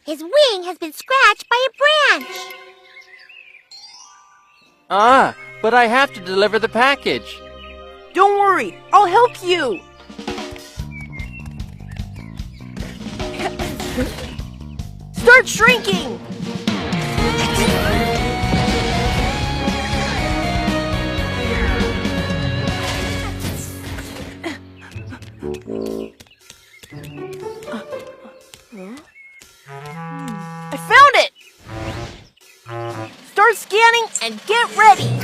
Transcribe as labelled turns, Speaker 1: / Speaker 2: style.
Speaker 1: His wing has been scratched by a branch.
Speaker 2: Ah, but I have to deliver the package.
Speaker 3: Don't worry, I'll help you. Start shrinking. I found it! Start scanning and get ready!